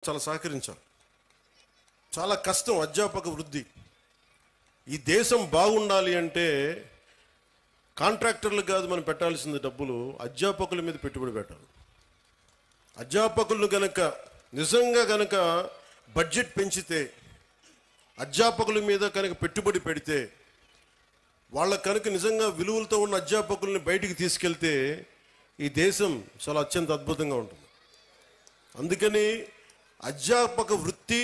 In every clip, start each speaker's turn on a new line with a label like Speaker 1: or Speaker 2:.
Speaker 1: చాలా సహకరించాలి. చాలా కష్టం అధ్యాపక వృద్ధి. ఈ దేశం బాగుండాలి అంటే కాంట్రాక్టర్లు కాదు మనం పెట్టాల్సింది డబ్బులు, అధ్యాపకుల మీద పెట్టుబడి పెట్టాలి. అధ్యాపకులను గనక నిజంగా గనక బడ్జెట్ పెంచితే, అధ్యాపకుల మీద కనుక పెట్టుబడి పెడితే, వాళ్ళ కనుక నిజంగా విలువలతో ఉన్న అధ్యాపకుల్ని బయటికి తీసుకెళ్తే ఈ దేశం చాలా అత్యంత అద్భుతంగా ఉంటుంది. అందుకని అధ్యాపక వృత్తి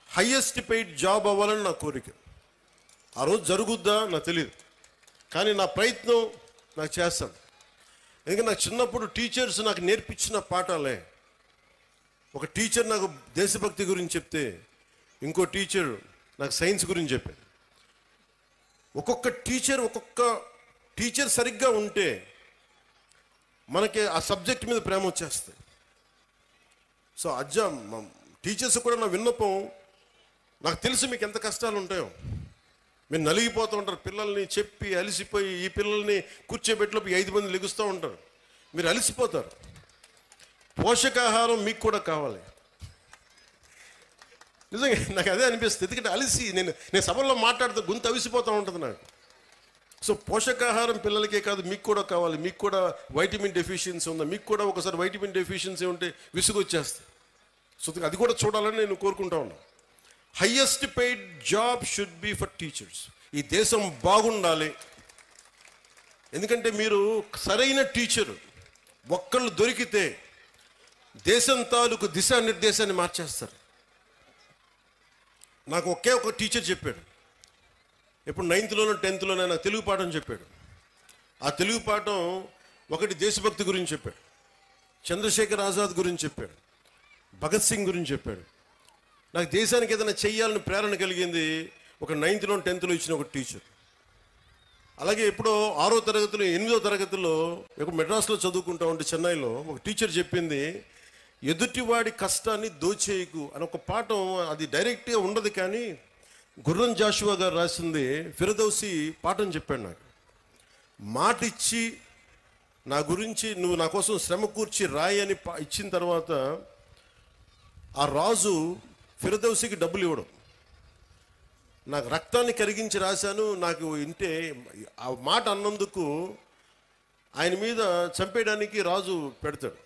Speaker 1: హయ్యెస్ట్ పెయిడ్ జాబ్ అవ్వాలని నా కోరిక. ఆ రోజు జరుగుద్దా నాకు తెలియదు, కానీ నా ప్రయత్నం నాకు చేస్తాను. ఎందుకంటే నాకు చిన్నప్పుడు టీచర్స్ నాకు నేర్పించిన పాఠాలే. ఒక టీచర్ నాకు దేశభక్తి గురించి చెప్తే, ఇంకో టీచర్ నాకు సైన్స్ గురించి చెప్పారు. ఒక్కొక్క టీచర్ సరిగ్గా ఉంటే మనకి ఆ సబ్జెక్ట్ మీద ప్రేమ వచ్చేస్తుంది. సో టీచర్స్ కూడా నా విన్నపం, నాకు తెలుసు మీకు ఎంత కష్టాలు ఉంటాయో. మీరు నలిగిపోతూ ఉంటారు, పిల్లల్ని చెప్పి అలిసిపోయి, ఈ పిల్లల్ని కూర్చోబెట్టిలోపు 5 మంది లెగుస్తూ ఉంటారు, మీరు అలిసిపోతారు. పోషకాహారం మీకు కూడా కావాలి. నిజంగా నాకు అదే అనిపిస్తుంది. ఎందుకంటే అలిసి నేను సభల్లో మాట్లాడుతూ గొంతు అవిసిపోతూ ఉంటుంది నాకు. సో పోషకాహారం పిల్లలకే కాదు, మీకు కూడా కావాలి. మీకు కూడా వైటమిన్ డెఫిషియన్సీ ఉందా, మీకు కూడా ఒకసారి వైటమిన్ డెఫిషియన్సీ ఉంటే విసుగు వచ్చేస్తుంది. సో అది కూడా చూడాలని నేను కోరుకుంటా ఉన్నాను. Highest paid job should be for teachers. ఈ దేశం బాగుండాలి. ఎందుకంటే మీరు సరైన టీచరు ఒక్కళ్ళు దొరికితే దేశం తాలూకు దిశానిర్దేశాన్ని మార్చేస్తారు. నాకు ఒకే ఒక టీచర్ చెప్పాడు, ఇప్పుడు 9th-లోనో 10th-లోనో నాకు తెలుగు పాఠం చెప్పాడు. ఆ తెలుగు పాఠం ఒకటి దేశభక్తి గురించి చెప్పాడు, చంద్రశేఖర్ ఆజాద్ గురించి చెప్పాడు, భగత్ సింగ్ గురించి చెప్పాడు. నాకు దేశానికి ఏదైనా చెయ్యాలని ప్రేరణ కలిగింది ఒక 9th-లో 10th-లో ఇచ్చిన ఒక టీచర్. అలాగే ఎప్పుడో 6వ తరగతిలో 8వ తరగతిలో ఒక మెడ్రాస్లో చదువుకుంటా ఉంటే చెన్నైలో ఒక టీచర్ చెప్పింది, ఎదుటివాడి కష్టాన్ని దోచేయకు అని ఒక పాఠం. అది డైరెక్ట్గా ఉండదు, కానీ గుర్రం జాషువా గారు రాసింది ఫిరదౌసి పాఠం చెప్పాడు నాకు. మాట ఇచ్చి నా గురించి నువ్వు నా కోసం శ్రమ కూర్చి రాయి అని ఇచ్చిన తర్వాత ఆ రాజు ఫిరదౌసికి డబ్బులు ఇవ్వడం. నాకు రక్తాన్ని కరిగించి రాశాను, నాకు ఇంటే ఆ మాట అన్నందుకు ఆయన మీద చంపేయడానికి రాజు పెడతాడు.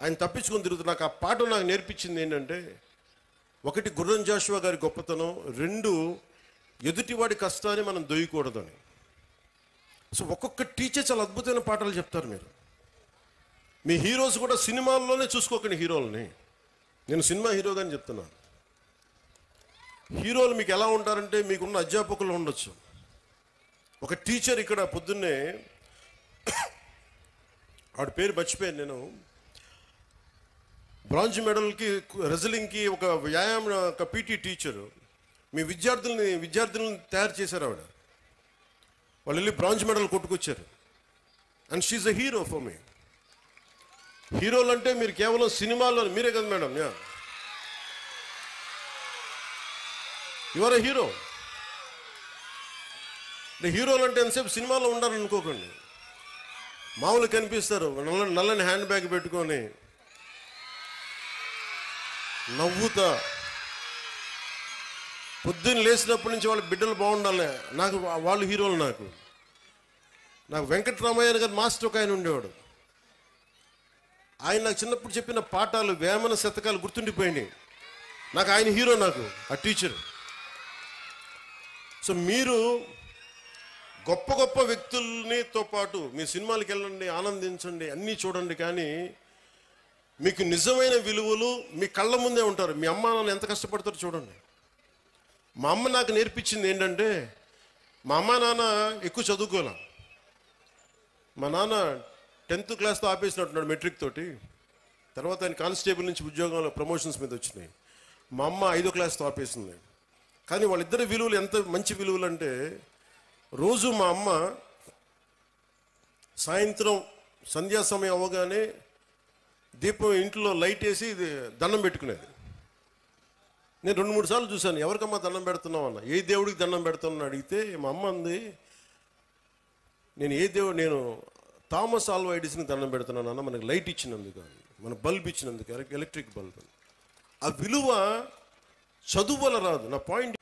Speaker 1: ఆయన తప్పించుకొని తిరుగుతాడు. నాకు ఆ పాఠం నాకు నేర్పించింది ఏంటంటే, ఒకటి గుర్రం జాషువా గారి గొప్పతనం, 2 ఎదుటివాడి కష్టాన్ని మనం దొయ్యకూడదని. సో ఒక్కొక్క టీచర్ చాలా అద్భుతమైన పాఠాలు చెప్తారు. మీ హీరోస్ కూడా సినిమాల్లోనే చూసుకోకండి హీరోలని. నేను సినిమా హీరోగాని చెప్తున్నాను. హీరోలు మీకు ఎలా ఉంటారంటే, మీకున్న అధ్యాపకులు ఉండొచ్చు. ఒక టీచర్ ఇక్కడ పొద్దున్నే, ఆవిడ పేరు మర్చిపోయాను నేను, బ్రాంజ్ మెడల్కి రెజ్లింగ్కి ఒక వ్యాయామం ఒక పీటీ టీచరు మీ విద్యార్థులను తయారు చేశారు. ఆవిడ వాళ్ళు వెళ్ళి బ్రాంజ్ మెడల్ కొట్టుకొచ్చారు. And she a hero for me. హీరోలు అంటే మీరు కేవలం సినిమాల్లో మీరే కదా madam, you are a hero. హీరోలు అంటే ఎంతసేపు సినిమాలో ఉండాలని అనుకోకండి. మామూలు కనిపిస్తారు, నల్లని హ్యాండ్ బ్యాగ్ పెట్టుకొని నవ్వుతా, పొద్దున్న లేచినప్పటి నుంచి వాళ్ళ బిడ్డలు బాగుండాలి, నాకు వాళ్ళు హీరోలు. నాకు వెంకటరామయ్య గారు మాస్టర్ ఒక ఆయన ఉండేవాడు. ఆయన నాకు చిన్నప్పుడు చెప్పిన పాఠాలు, వేమన శతకాలు గుర్తుండిపోయినాయి. నాకు ఆయన హీరో, నాకు ఆ టీచర్. సో మీరు గొప్ప గొప్ప వ్యక్తులనితో పాటు మీ సినిమాలకు వెళ్ళండి, ఆనందించండి, అన్నీ చూడండి, కానీ మీకు నిజమైన విలువలు మీ కళ్ళ ముందే ఉంటారు. మీ అమ్మ నాన్న ఎంత కష్టపడతారో చూడండి. మా అమ్మ నాకు నేర్పించింది ఏంటంటే, మా అమ్మ నాన్న ఎక్కువ చదువుకోలే. మా నాన్న 10th క్లాస్తో ఆపేసినట్టున్నాడు, మెట్రిక్ తోటి. తర్వాత ఆయన కానిస్టేబుల్ నుంచి ఉద్యోగంలో ప్రమోషన్స్ మీద వచ్చినాయి. మా అమ్మ 5వ క్లాస్తో ఆపేసింది. కానీ వాళ్ళిద్దరి విలువలు ఎంత మంచి విలువలు అంటే, రోజు మా అమ్మ సాయంత్రం సంధ్యా సమయం అవ్వగానే దీపం ఇంట్లో లైట్ వేసి దండం పెట్టుకునేది. నేను 2-3 సార్లు చూశాను, ఎవరికమ్మా దండం పెడుతున్నావు అన్న. ఏ దేవుడికి దండం పెడుతున్నాను అడిగితే మా అమ్మ అంది, నేను థామస్ ఆల్వా ఎడిసన్కి దండం పెడుతున్నాను అన్న, మనకి లైట్ ఇచ్చినందుకు. మన బల్బ్ ఇచ్చినందుకు, ఎలక్ట్రిక్ బల్బ్. ఆ విలువ చదువు వల్ల రాదు. నా పాయింట్